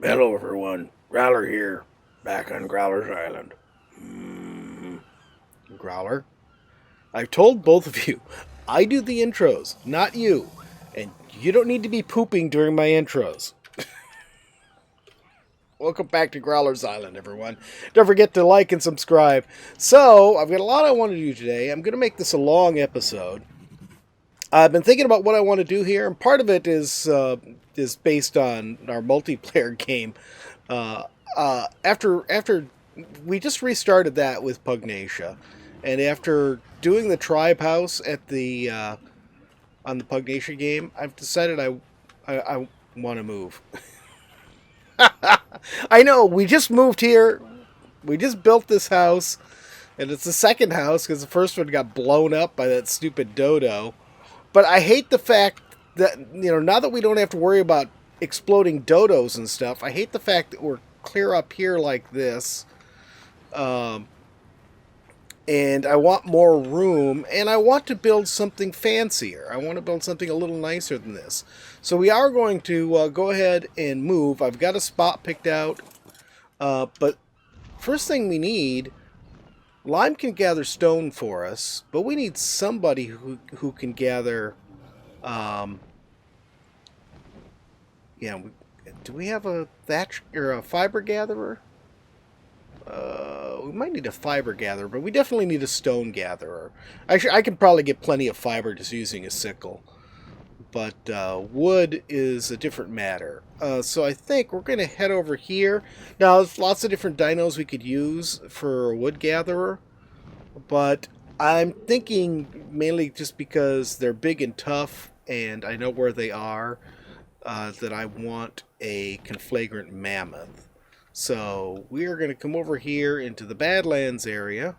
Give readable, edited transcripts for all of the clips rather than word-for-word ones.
Hello, everyone. Growler here, back on Growler's Island. Growler. I've told both of you, I do the intros, not you. And you don't need to be pooping during my intros. Welcome back to Growler's Island, everyone. Don't forget to like and subscribe. So, I've got a lot I want to do today. I'm going to make this a long episode. I've been thinking about what I want to do here, and part of it is based on our multiplayer game. After we just restarted that with Pugnacia, and after doing the tribe house at the on the Pugnacia game, I've decided I want to move. I know we just moved here, we just built this house, and it's the second house because the first one got blown up by that stupid dodo. But I hate the fact that, now that we don't have to worry about exploding dodos and stuff, I hate the fact that we're clear up here like this. And I want more room, and I want to build something fancier. I want to build something a little nicer than this. So we are going to go ahead and move. I've got a spot picked out. But first thing we need, Lime can gather stone for us, but we need somebody who can gather... do we have a thatch or a fiber gatherer? We might need a fiber gatherer, but we definitely need a stone gatherer. Actually, I can probably get plenty of fiber just using a sickle. But wood is a different matter. So I think we're going to head over here. Now, there's lots of different dinos we could use for a wood gatherer. But I'm thinking mainly just because they're big and tough, and I know where they are, that I want a conflagrant mammoth. So we are going to come over here into the Badlands area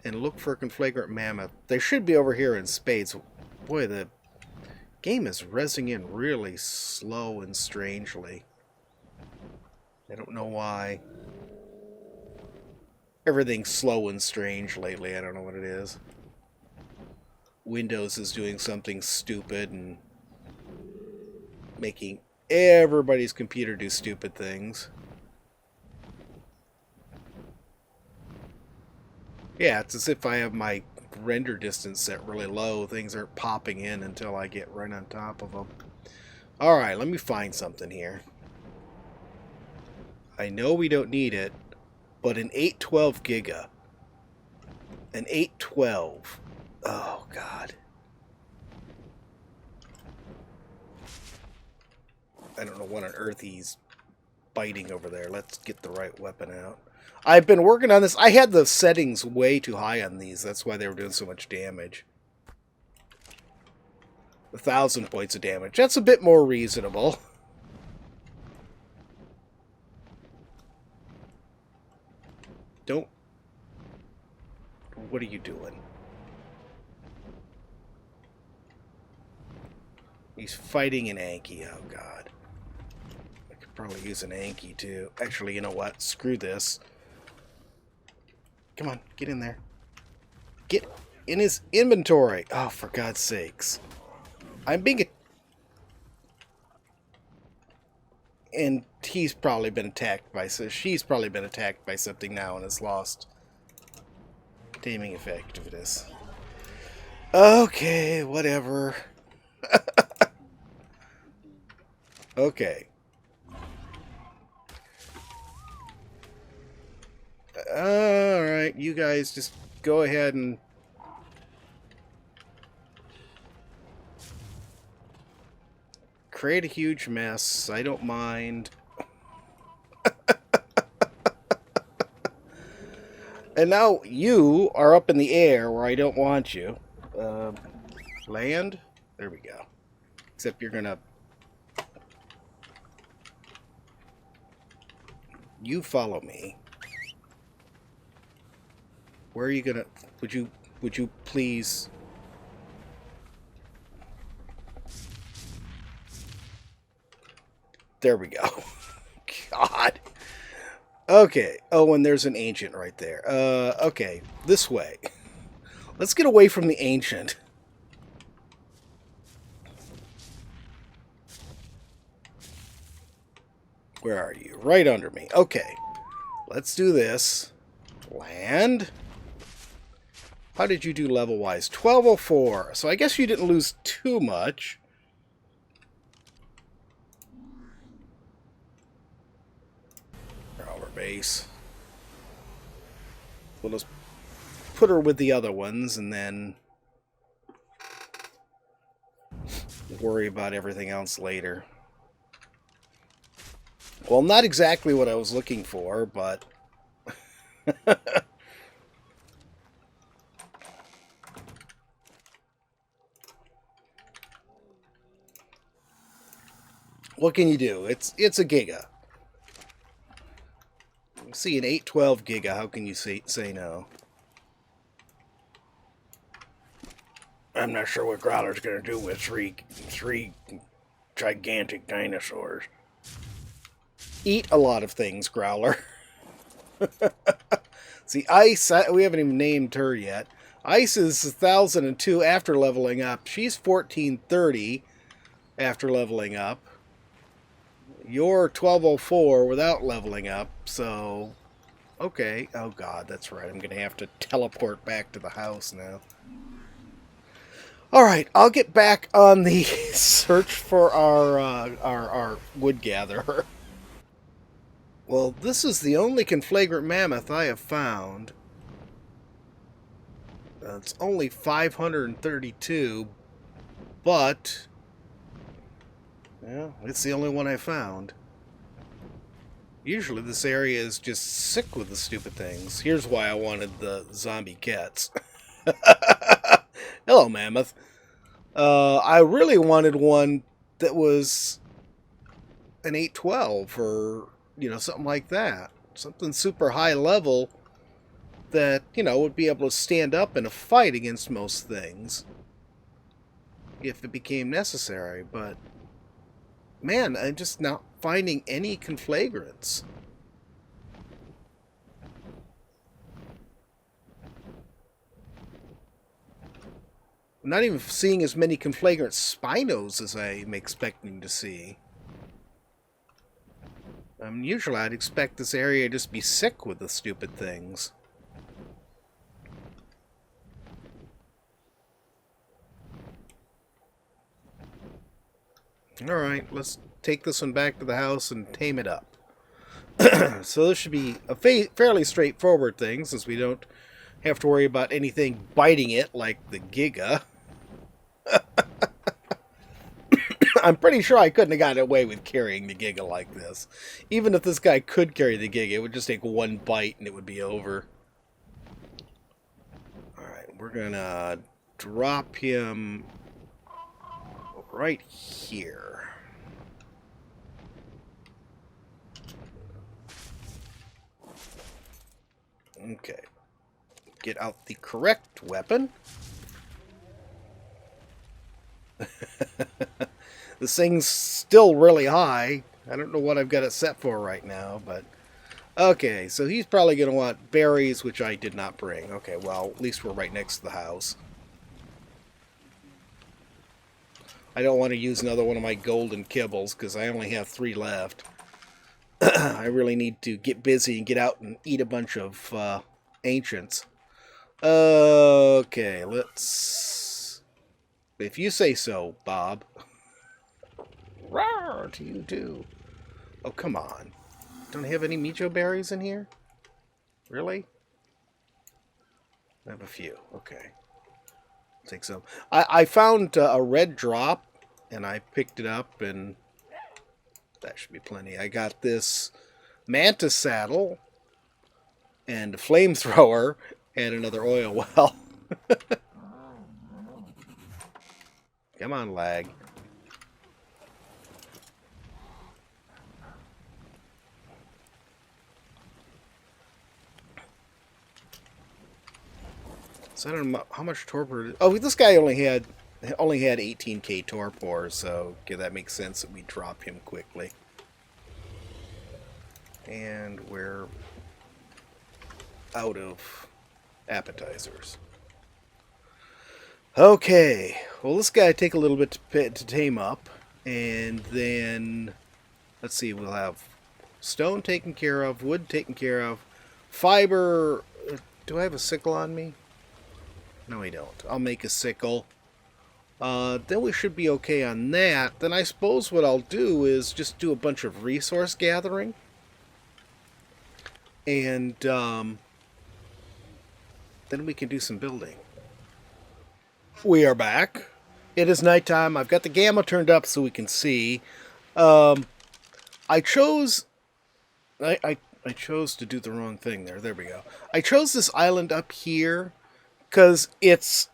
and look for a conflagrant mammoth. They should be over here in spades. Boy, the game is rezzing in really slow and strangely. I don't know why. Everything's slow and strange lately. I don't know what it is. Windows is doing something stupid and making everybody's computer do stupid things. Yeah, it's as if I have my render distance set really low. Things aren't popping in until I get right on top of them. Alright, let me find something here. I know we don't need it, but an 812 giga. An 812. Oh, God. I don't know what on earth he's biting over there. Let's get the right weapon out. I've been working on this. I had the settings way too high on these. That's why they were doing so much damage. 1,000 points of damage. That's a bit more reasonable. Don't... What are you doing? He's fighting an Anki. Oh, God. I could probably use an Anki, too. Actually, you know what? Screw this. Come on, get in there. Get in his inventory. Oh, for God's sakes. I'm being... And he's probably been attacked by... She's probably been attacked by something now and has lost taming effectiveness. Okay, whatever. Okay. Alright, you guys just go ahead and... create a huge mess. I don't mind. And now you are up in the air where I don't want you. Land? There we go. Except you're gonna... You follow me. Where are you gonna... Would you please... There we go. God. Okay. Oh, and there's an ancient right there. Okay. This way. Let's get away from the ancient. Where are you? Right under me. Okay. Let's do this. Land. How did you do level-wise? 1204. So I guess you didn't lose too much. Growler base. We'll just put her with the other ones and then worry about everything else later. Well, not exactly what I was looking for, but... what can you do? It's a Giga. See, an 812 Giga, how can you say no? I'm not sure what Growler's gonna do with three gigantic dinosaurs. Eat a lot of things, Growler. See, Ice, we haven't even named her yet. Ice is 1002 after leveling up. She's 1430 after leveling up. You're 1204 without leveling up, so... Okay. Oh, God, that's right. I'm going to have to teleport back to the house now. Alright, I'll get back on the search for our wood gatherer. Well, this is the only conflagrant mammoth I have found. It's only 532, but... yeah, it's the only one I found. Usually this area is just sick with the stupid things. Here's why I wanted the zombie cats. Hello, mammoth. I really wanted one that was an 812 or, you know, something like that. Something super high level that, you know, would be able to stand up in a fight against most things if it became necessary, but man, I'm just not finding any conflagrants. I'm not even seeing as many conflagrant Spinos as I'm expecting to see. Usually I'd expect this area to just be sick with the stupid things. Alright, let's take this one back to the house and tame it up. So this should be a fairly straightforward thing, since we don't have to worry about anything biting it like the Giga. I'm pretty sure I couldn't have gotten away with carrying the Giga like this. Even if this guy could carry the Giga, it would just take one bite and it would be over. Alright, we're gonna drop him right here. Okay. Get out the correct weapon. This thing's still really high. I don't know what I've got it set for right now, but... okay, so he's probably going to want berries, which I did not bring. Okay, well, at least we're right next to the house. I don't want to use another one of my golden kibbles, because I only have 3 left. I really need to get busy and get out and eat a bunch of ancients. Okay, let's... if you say so, Bob. Rawr to you too. Oh, come on. Don't have any Micho berries in here? Really? I have a few. Okay. Take some. I found a red drop, and I picked it up, and that should be plenty. I got this mantis saddle, and a flamethrower, and another oil well. Come on, lag. So I don't know how much torpor. Oh, this guy only had 18k torpor, so okay, that makes sense that we drop him quickly. And we're out of appetizers. Okay, well, this guy take a little bit to tame up, and then let's see, we'll have Stone taken care of. Wood taken care of. Fiber. Do I have a sickle on me? No, I don't. I'll make a sickle. Then we should be okay on that. Then I suppose what I'll do is just do a bunch of resource gathering. And then we can do some building. We are back. It is nighttime. I've got the gamma turned up so we can see. I chose to do the wrong thing there. There we go. I chose this island up here because it's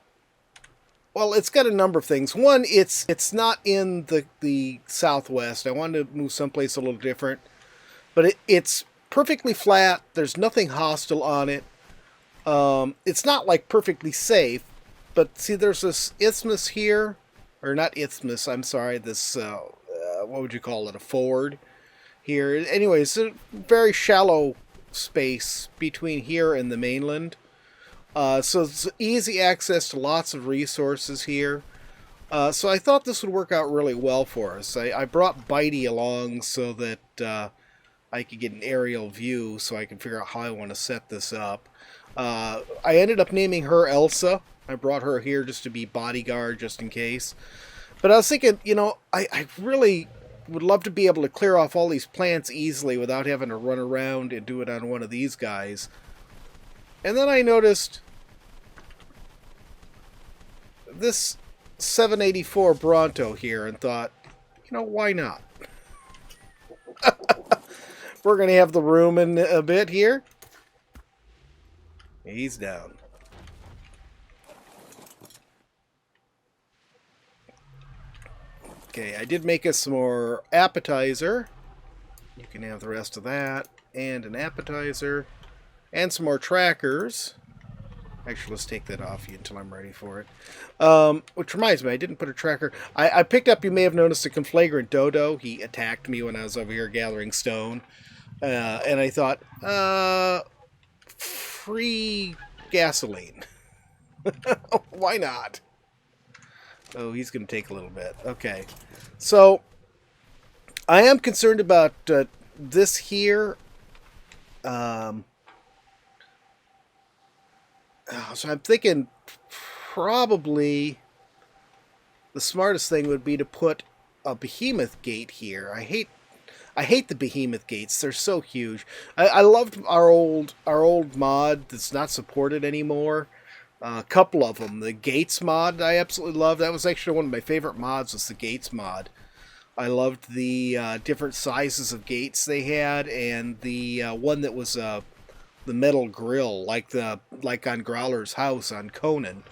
got a number of things. One, it's not in the southwest. I wanted to move someplace a little different. But it's perfectly flat. There's nothing hostile on it. It's not like perfectly safe. But see, there's this isthmus here. Or not isthmus, I'm sorry. This, what would you call it? A ford here. Anyway, it's a very shallow space between here and the mainland. So it's easy access to lots of resources here. So I thought this would work out really well for us. I brought Bitey along so that I could get an aerial view so I can figure out how I want to set this up. I ended up naming her Elsa. I brought her here just to be bodyguard just in case. But I was thinking, I really would love to be able to clear off all these plants easily without having to run around and do it on one of these guys. And then I noticed this 784 Bronto here and thought, why not? We're going to have the room in a bit here. He's down. Okay, I did make us some more appetizer. You can have the rest of that. And an appetizer. And some more trackers. Actually, let's take that off you until I'm ready for it. Which reminds me, I didn't put a tracker. I picked up, you may have noticed, a conflagrant dodo. He attacked me when I was over here gathering stone. And I thought, free gasoline. Why not? Oh, he's going to take a little bit. Okay. So, I am concerned about this here. So I'm thinking probably the smartest thing would be to put a behemoth gate here. I hate the behemoth gates. They're so huge. I loved our old mod that's not supported anymore. A couple of them. The Gates mod I absolutely loved. That was actually one of my favorite mods, was the Gates mod. I loved the different sizes of gates they had, and the one that was the metal grill, like on Growler's house on Conan.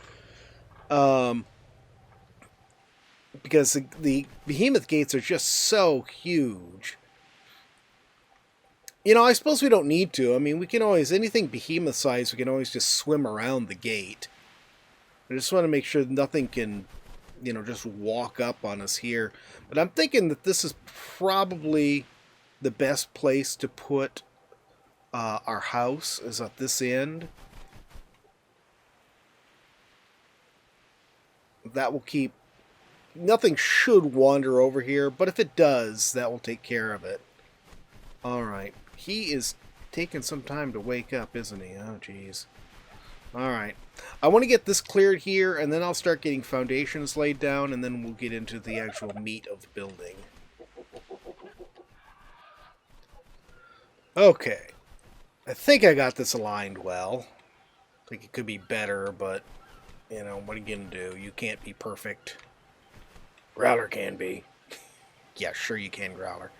Because the behemoth gates are just so huge. I suppose we don't need to. I mean, we can always, anything behemoth size, we can always just swim around the gate. I just want to make sure nothing can, just walk up on us here. But I'm thinking that this is probably the best place to put our house, is at this end. That will keep, nothing should wander over here, but if it does, that will take care of it. Alright. He is taking some time to wake up, isn't he? Oh, jeez. Alright. I want to get this cleared here, and then I'll start getting foundations laid down, and then we'll get into the actual meat of building. Okay. I think I got this aligned well. I think it could be better, but, what are you going to do? You can't be perfect. Growler can be. Yeah, sure you can, Growler.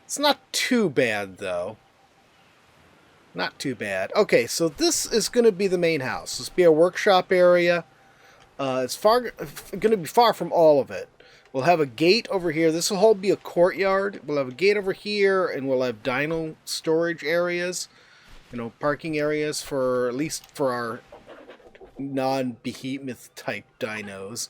It's not too bad, though. Not too bad. Okay, so this is going to be the main house. This will be a workshop area. It's going to be far from all of it. We'll have a gate over here. This will all be a courtyard. We'll have a gate over here, and we'll have dino storage areas. Parking areas for, at least for our non-behemoth type dinos.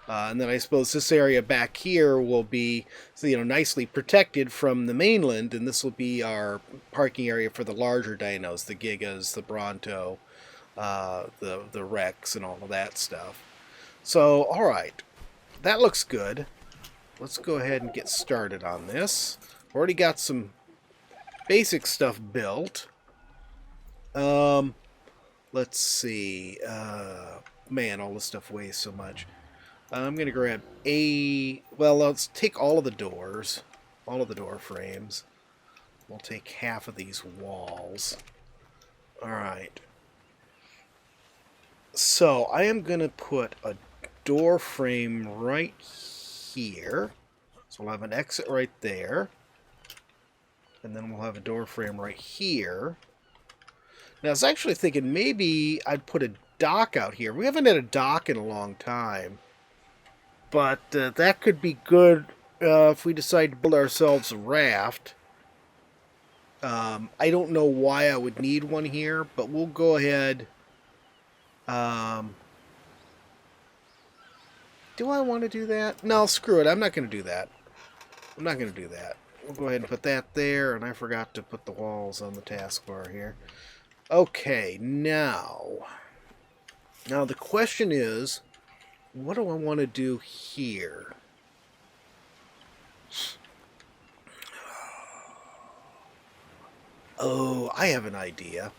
And then I suppose this area back here will be, nicely protected from the mainland, and this will be our parking area for the larger dinos, the Gigas, the Bronto, the Rex, and all of that stuff. So, alright, that looks good. Let's go ahead and get started on this. Already got some basic stuff built. Let's see. Man, all this stuff weighs so much. I'm going to grab well, let's take all of the doors. All of the door frames. We'll take half of these walls. Alright. So, I am going to put a door frame right here. So we'll have an exit right there. And then we'll have a door frame right here. Now, I was actually thinking maybe I'd put a dock out here. We haven't had a dock in a long time. But that could be good if we decide to build ourselves a raft. I don't know why I would need one here, but we'll go ahead. Do I want to do that? No, screw it. I'm not going to do that. I'm not going to do that. We'll go ahead and put that there, and I forgot to put the walls on the taskbar here. Okay, now the question is, what do I want to do here? Oh, I have an idea.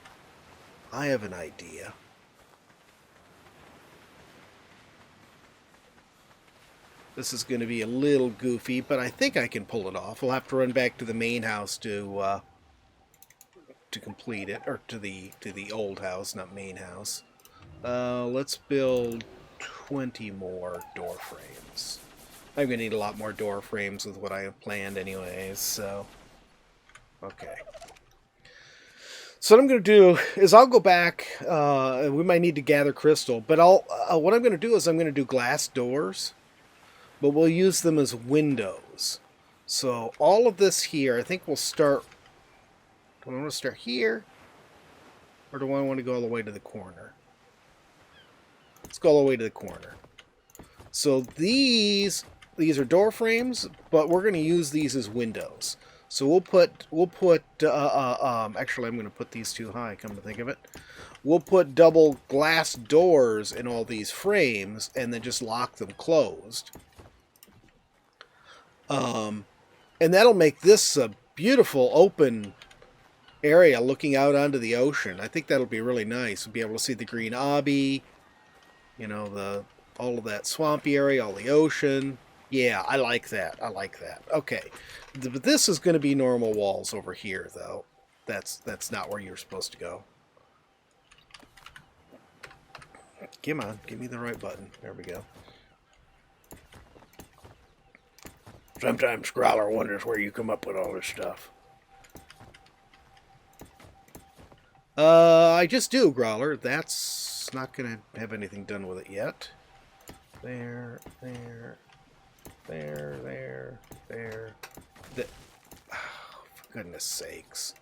This is going to be a little goofy, but I think I can pull it off. We'll have to run back to the main house to complete it, or to the old house, not main house. Let's build 20 more door frames. I'm going to need a lot more door frames with what I have planned anyways, so... Okay. So what I'm going to do is I'll go back, we might need to gather crystal, but what I'm going to do is I'm going to do glass doors, but we'll use them as windows. So all of this here, I think we'll start... Do I want to start here? Or do I want to go all the way to the corner? Let's go all the way to the corner. So these are door frames, but we're going to use these as windows. So we'll put actually I'm going to put these too high, come to think of it. We'll put double glass doors in all these frames and then just lock them closed. And that'll make this a beautiful open area looking out onto the ocean. I think that'll be really nice. We'll be able to see the green obby, you know, all of that swampy area, all the ocean. Yeah, I like that. Okay. But this is going to be normal walls over here, though. That's not where you're supposed to go. Come on, give me the right button. There we go. Sometimes Growler wonders where you come up with all this stuff. I just do, Growler. That's not going to have anything done with it yet. There. Oh, for goodness sakes.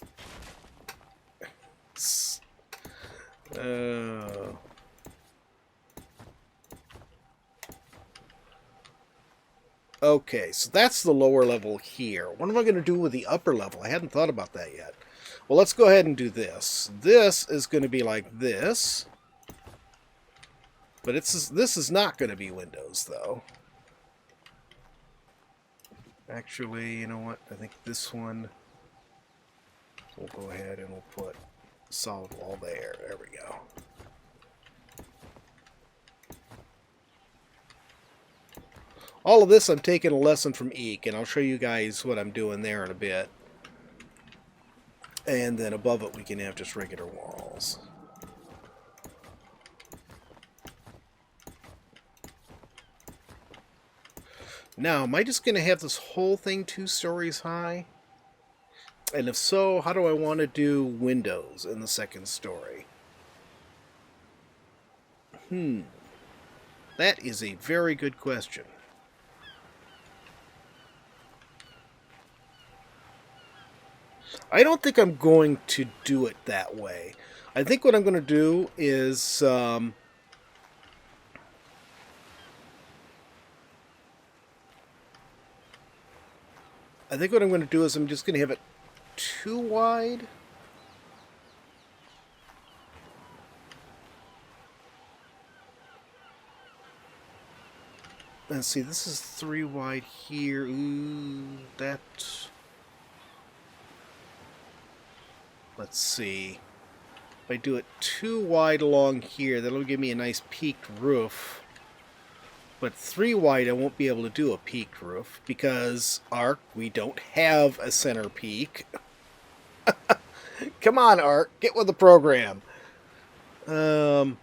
Okay, so that's the lower level here. What am I going to do with the upper level? I hadn't thought about that yet. Well, let's go ahead and do this. This is going to be like this. But this is not going to be windows, though. Actually, you know what? I think this one... We'll go ahead and we'll put solid wall there. There we go. All of this I'm taking a lesson from Eek, and I'll show you guys what I'm doing there in a bit. And then above it we can have just regular walls. Now, am I just going to have this whole thing 2 stories high? And if so, how do I want to do windows in the 2nd story? That is a very good question. I don't think I'm going to do it that way. I think what I'm going to do is... I think what I'm going to do is I'm just going to have it too wide. Let's see, this is 3 wide here. Ooh, that... let's see. If I do it too wide along here, that'll give me a nice peaked roof. But 3 wide, I won't be able to do a peaked roof because ARK, we don't have a center peak. Come on, ARK, get with the program. All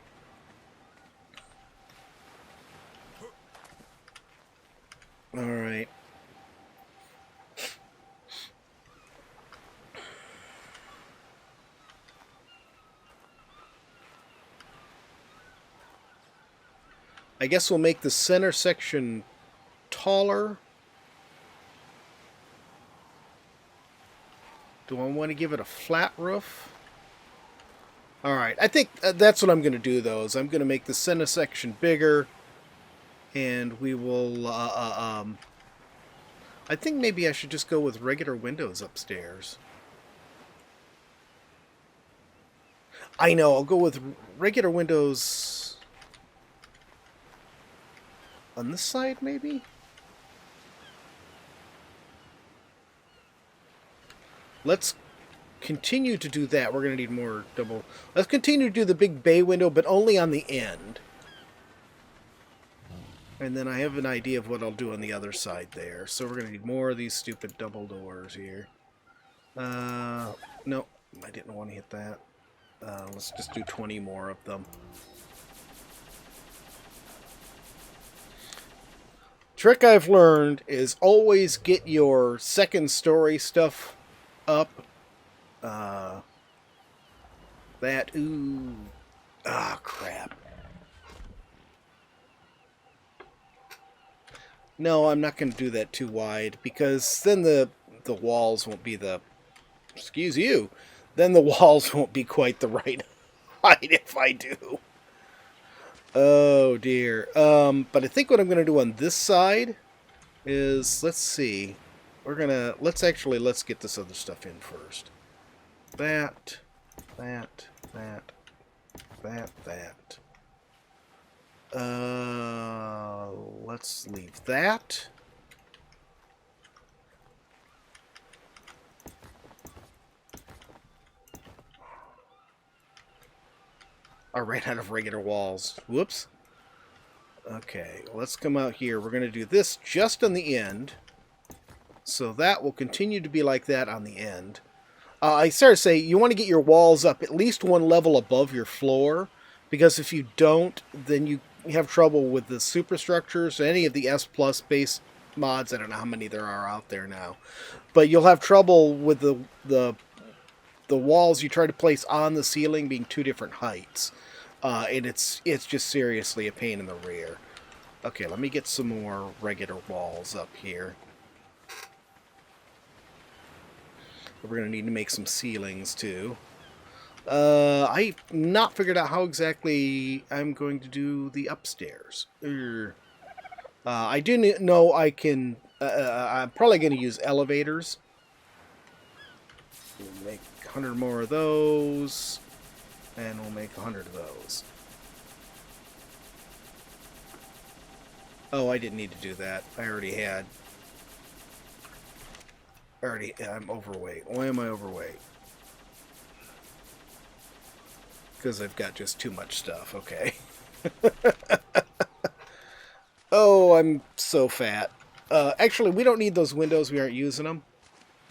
right. I guess we'll make the center section taller. Do I want to give it a flat roof? Alright, I think that's what I'm going to do, though, is I'm going to make the center section bigger, and we will, I think maybe I should just go with regular windows upstairs. I know, I'll go with regular windows on this side, maybe? Let's continue to do that. We're going to need more double. Let's continue to do the big bay window, but only on the end. And then I have an idea of what I'll do on the other side there. So we're going to need more of these stupid double doors here. No, I didn't want to hit that. Let's just do 20 more of them. Trick I've learned is always get your second story stuff up. Crap. No, I'm not going to do that too wide, because then the walls won't be the... Excuse you. Then the walls won't be quite the right height if I do. Oh, dear. But I think what I'm going to do on this side is... Let's see. We're going to... Let's get this other stuff in first. That. Let's leave that. I ran out of regular walls. Whoops. Okay, let's come out here. We're going to do this just on the end. So that will continue to be like that on the end. I started to say you want to get your walls up at least one level above your floor, because if you don't, then you have trouble with the superstructures, any of the S Plus base mods. I don't know how many there are out there now, but you'll have trouble with the walls you try to place on the ceiling being two different heights, and it's just seriously a pain in the rear. Okay, let me get some more regular walls up here. We're going to need to make some ceilings, too. I've not figured out how exactly I'm going to do the upstairs. I do know I can... I'm probably going to use elevators. We'll make 100 more of those. And we'll make 100 of those. Oh, I didn't need to do that. I already had... I'm overweight. Why am I overweight? Because I've got just too much stuff. Okay. Oh, I'm so fat. Actually, we don't need those windows. We aren't using them.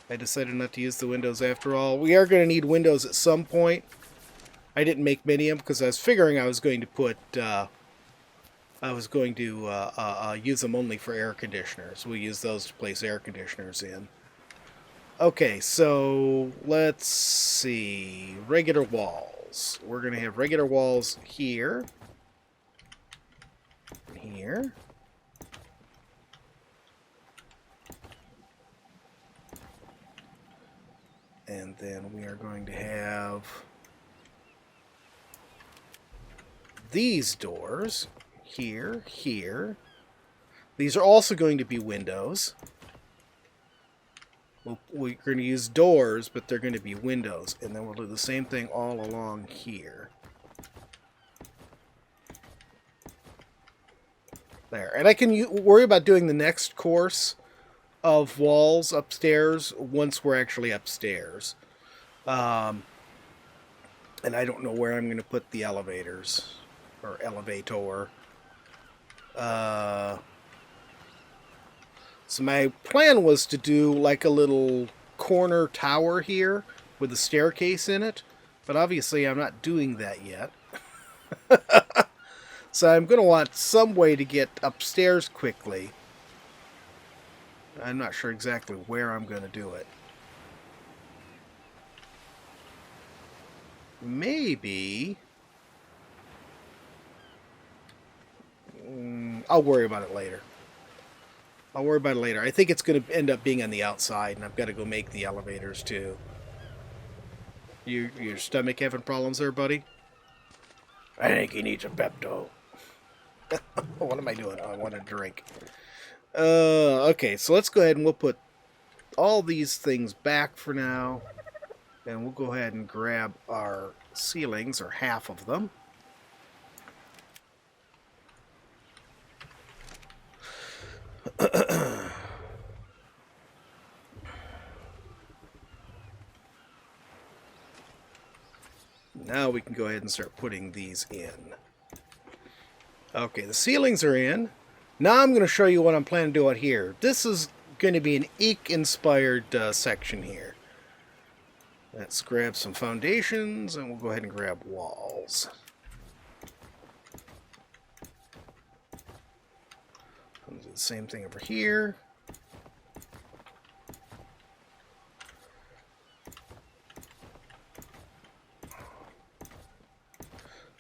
I decided not to use the windows after all. We are going to need windows at some point. I didn't make many of them because I was figuring I was going to put... use them only for air conditioners. We'll use those to place air conditioners in. Okay, so let's see. Regular walls. We're going to have regular walls here. And here. And then we are going to have these doors here, here. These are also going to be windows. We're going to use doors, but they're going to be windows. And then we'll do the same thing all along here. There. And I can worry about doing the next course of walls upstairs once we're actually upstairs. And I don't know where I'm going to put the elevators. Or elevator. So my plan was to do like a little corner tower here with a staircase in it. But obviously I'm not doing that yet. So I'm going to want some way to get upstairs quickly. I'm not sure exactly where I'm going to do it. Maybe... I'll worry about it later. I think it's going to end up being on the outside, and I've got to go make the elevators too. Your stomach having problems there, buddy? I think he needs a Pepto. What am I doing? Oh, I want a drink. Okay, so let's go ahead and we'll put all these things back for now. And we'll go ahead and grab our ceilings, or half of them. Now we can go ahead and start putting these in. Okay, the ceilings are in. Now I'm going to show you what I'm planning to do out here. This is going to be an Eek-inspired section here. Let's grab some foundations, and we'll go ahead and grab walls. I'll do the same thing over here.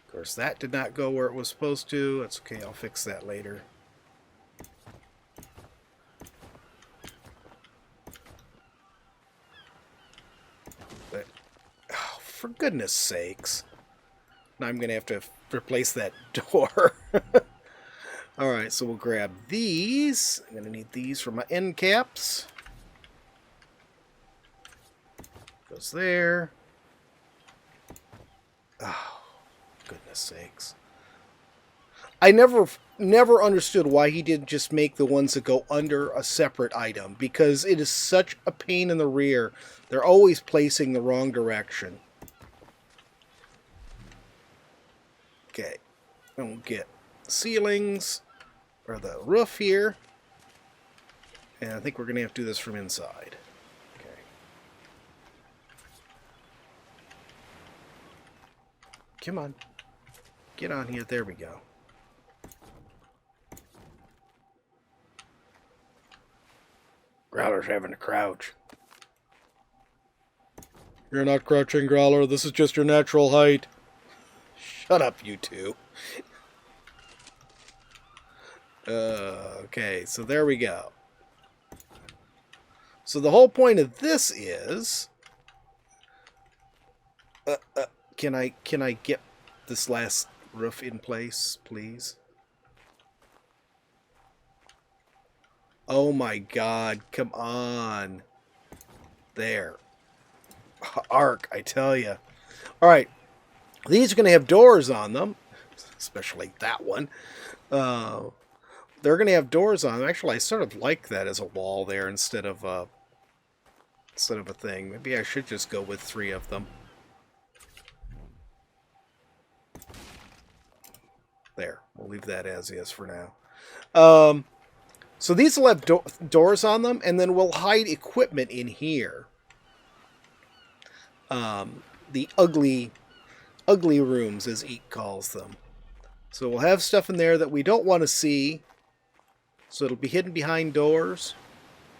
Of course, that did not go where it was supposed to. That's okay, I'll fix that later. But, oh, for goodness sakes. Now I'm going to have to replace that door. Alright, so we'll grab these. I'm going to need these for my end caps. Goes there. Oh, goodness sakes. I never understood why he didn't just make the ones that go under a separate item, because it is such a pain in the rear. They're always placing the wrong direction. Okay, and we'll get ceilings, or the roof here, and I think we're going to have to do this from inside. Okay. Come on. Get on here. There we go. Growler's having to crouch. You're not crouching, Growler. This is just your natural height. Shut up, you two. Okay, so there we go. So the whole point of this is... Can I get this last roof in place, please? Oh my god, come on. There. ARK, I tell you. Alright, these are going to have doors on them, especially that one. They're going to have doors on them. Actually, I sort of like that as a wall there instead of a thing. Maybe I should just go with 3 of them. There, we'll leave that as is for now. So these will have doors on them, and then we'll hide equipment in here. The ugly rooms, as Eek calls them. So we'll have stuff in there that we don't want to see. So it'll be hidden behind doors.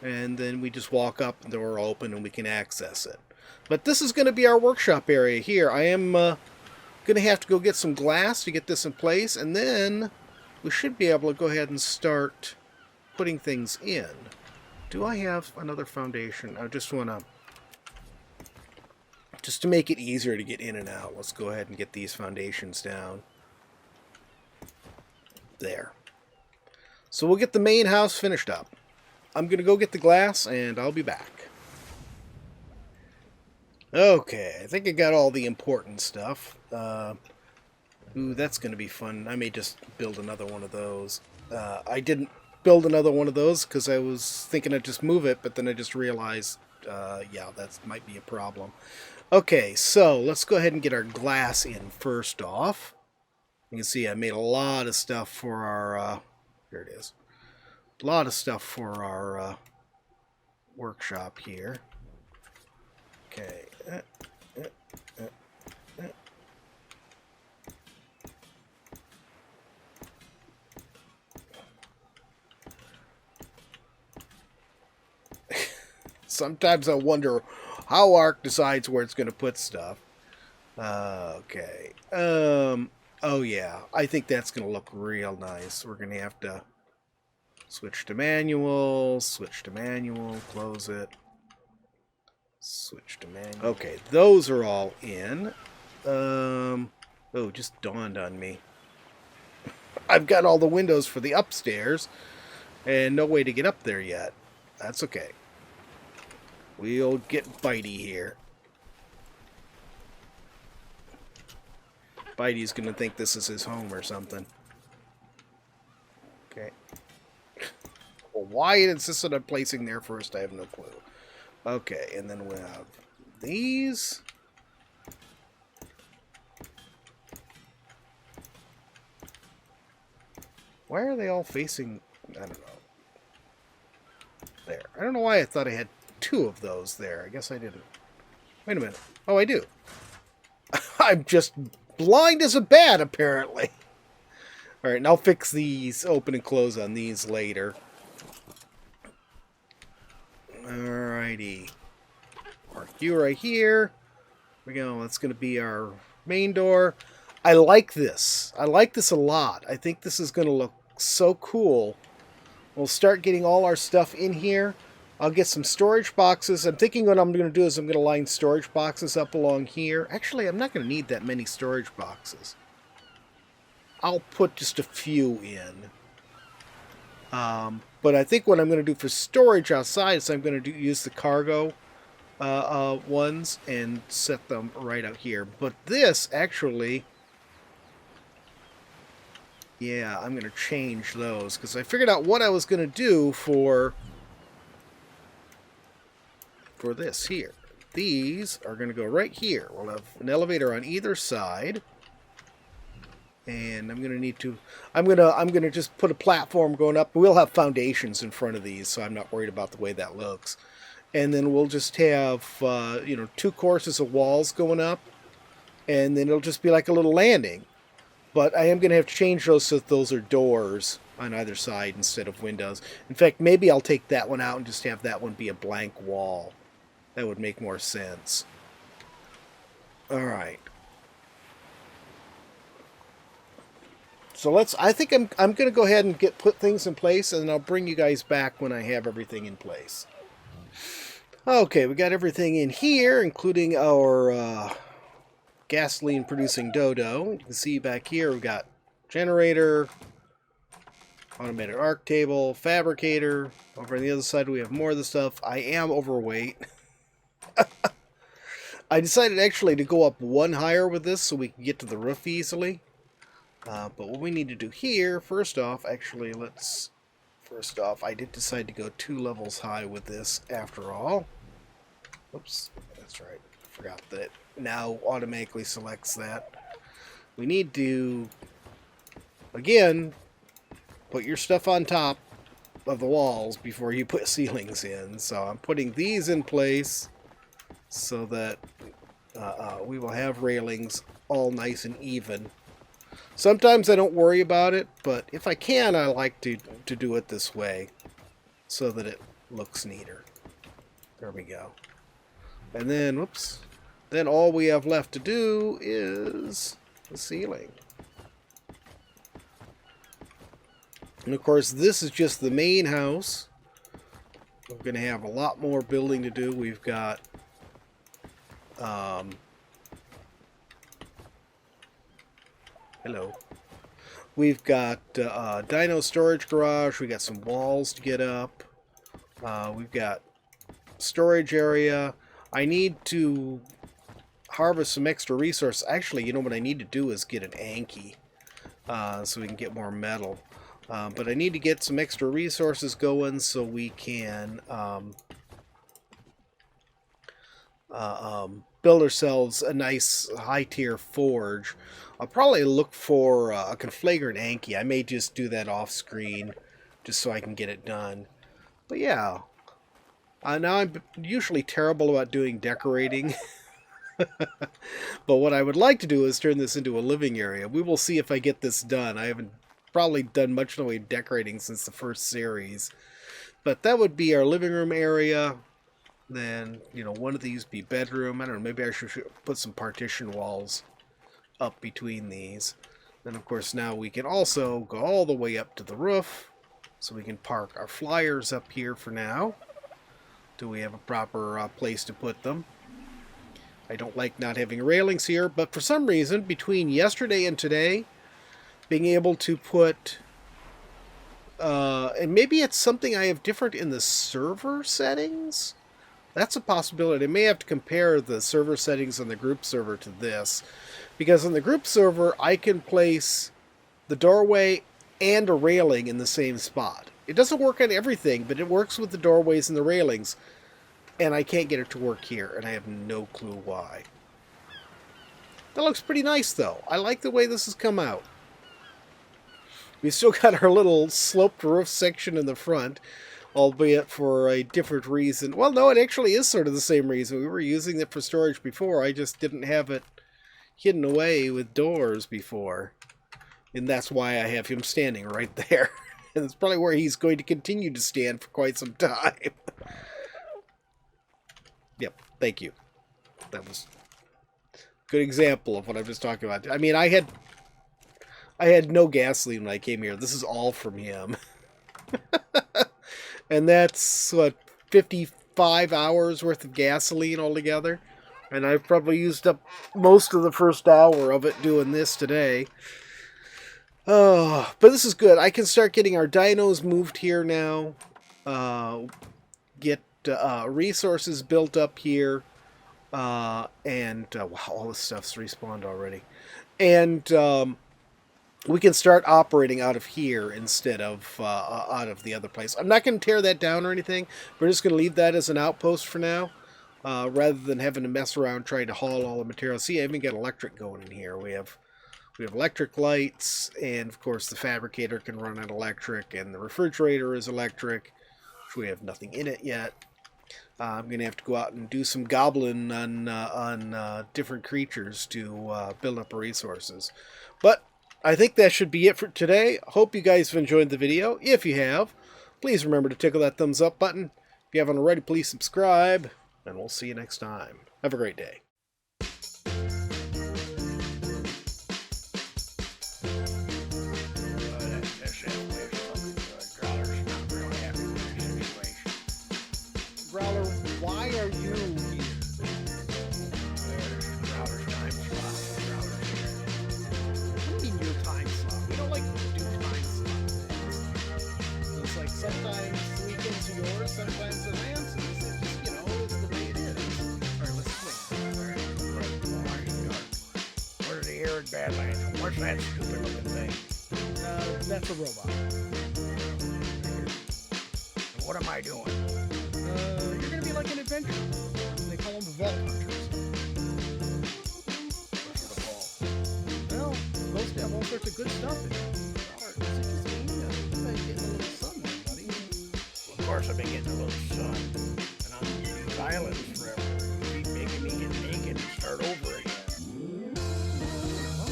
And then we just walk up, the door will open, and we can access it. But this is going to be our workshop area here. I am going to have to go get some glass to get this in place. And then we should be able to go ahead and start putting things in. Do I have another foundation? I just want to... Just to make it easier to get in and out, let's go ahead and get these foundations down. There. So we'll get the main house finished up. I'm going to go get the glass, and I'll be back. Okay, I think I got all the important stuff. Ooh, that's going to be fun. I may just build another one of those. I didn't build another one of those because I was thinking I'd just move it, but then I just realized, yeah, that might be a problem. Okay, so let's go ahead and get our glass in first off. You can see I made a lot of stuff for our, here it is. A lot of stuff for our workshop here. Okay. Sometimes I wonder how ARK decides where it's going to put stuff. Okay. Oh yeah, I think that's going to look real nice. We're going to have to switch to manual, close it. Switch to manual. Okay, those are all in. Oh, just dawned on me. I've got all the windows for the upstairs and no way to get up there yet. That's okay. We'll get Bitey here. Bitey's gonna think this is his home or something. Okay. Well, why it insisted on placing there first, I have no clue. Okay, and then we'll have these. Why are they all facing... I don't know. There. I don't know why I thought I had 2 of those there. I guess I didn't. Wait a minute. Oh, I do. I'm just blind as a bat, apparently. Alright, and I'll fix these, open and close on these later. Alrighty. Mark you right here. There we go. That's going to be our main door. I like this. I like this a lot. I think this is going to look so cool. We'll start getting all our stuff in here. I'll get some storage boxes. I'm thinking what I'm going to do is I'm going to line storage boxes up along here. Actually, I'm not going to need that many storage boxes. I'll put just a few in. But I think what I'm going to do for storage outside is I'm going to use the cargo ones and set them right out here. But this actually... yeah, I'm going to change those because I figured out what I was going to do for this here. These are going to go right here. We'll have an elevator on either side. And I'm going to need to... I'm going to just put a platform going up. We'll have foundations in front of these, so I'm not worried about the way that looks. And then we'll just have, 2 courses of walls going up. And then it'll just be like a little landing. But I am going to have to change those so that those are doors on either side instead of windows. In fact, maybe I'll take that one out and just have that one be a blank wall. That would make more sense. Alright. So I think I'm going to go ahead and put things in place, and then I'll bring you guys back when I have everything in place. Okay, we got everything in here, including our gasoline producing dodo. You can see back here we've got generator, automated ARK table, fabricator. Over on the other side we have more of the stuff. I am overweight. I decided actually to go up 1 higher with this so we can get to the roof easily. But what we need to do here, first off, I did decide to go 2 levels high with this after all. Oops, that's right. Forgot that it now automatically selects that. We need to, again, put your stuff on top of the walls before you put ceilings in. So I'm putting these in place so that we will have railings all nice and even. Sometimes I don't worry about it, but if I can, I like to do it this way so that it looks neater. There we go. And then, whoops, then all we have left to do is the ceiling. And of course, this is just the main house. We're going to have a lot more building to do. We've got hello. We've got dino storage garage. We got some walls to get up. We've got storage area. I need to harvest some extra resources. Actually, you know what I need to do is get an Anki so we can get more metal. But I need to get some extra resources going so we can build ourselves a nice high-tier forge. I'll probably look for a conflagrant Anki. I may just do that off-screen just so I can get it done. But yeah, now I'm usually terrible about doing decorating. But what I would like to do is turn this into a living area. We will see if I get this done. I haven't probably done much in the way of decorating since the first series. But that would be our living room area. Then, you know, one of these be bedroom. I don't know, maybe I should put some partition walls up between these. Then, of course, now we can also go all the way up to the roof. So we can park our flyers up here for now. Do we have a proper place to put them? I don't like not having railings here, but for some reason, between yesterday and today, being able to put... and maybe it's something I have different in the server settings? That's a possibility. I may have to compare the server settings on the group server to this. Because on the group server, I can place the doorway and a railing in the same spot. It doesn't work on everything, but it works with the doorways and the railings. And I can't get it to work here, and I have no clue why. That looks pretty nice, though. I like the way this has come out. We've still got our little sloped roof section in the front, albeit for a different reason. Well, no, it actually is sort of the same reason. We were using it for storage before. I just didn't have it hidden away with doors before. And that's why I have him standing right there. And it's probably where he's going to continue to stand for quite some time. Yep, thank you. That was a good example of what I was talking about. I mean, I had no gasoline when I came here. This is all from him. And that's, what, 55 hours worth of gasoline altogether? And I've probably used up most of the first hour of it doing this today. Oh, but this is good. I can start getting our dinos moved here now. Get resources built up here. And wow, all this stuff's respawned already. And we can start operating out of here instead of out of the other place. I'm not going to tear that down or anything. We're just going to leave that as an outpost for now. Rather than having to mess around trying to haul all the materials. See, I even got electric going in here. We have electric lights, and of course the fabricator can run on electric, and the refrigerator is electric, which we have nothing in it yet. I'm going to have to go out and do some gobbling on different creatures to build up resources. But I think that should be it for today. Hope you guys have enjoyed the video. If you have, please remember to tickle that thumbs up button. If you haven't already, please subscribe, and we'll see you next time. Have a great day. Growler, why are you here? Growler's time slot. Growler's here. What do you mean your time slot? We don't like to do time slot things. It's like sometimes the weekends are yours, sometimes they're Lance's. It's just, you know, it's the way it is. Alright, let's swing. Where are the arid Badlands? What's that stupid looking thing? That's a robot. What am I doing? You're gonna be like an adventurer. They call them vault hunters. What's the ball? Well, those have all sorts of good stuff in it. Is it just me? You've been getting a little sun there, buddy. Well, of course I've been getting a little sun. And on these islands forever. You keep making me get naked and start over again. Well,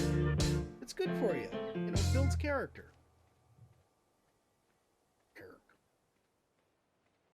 it's good for you. You know, it builds character.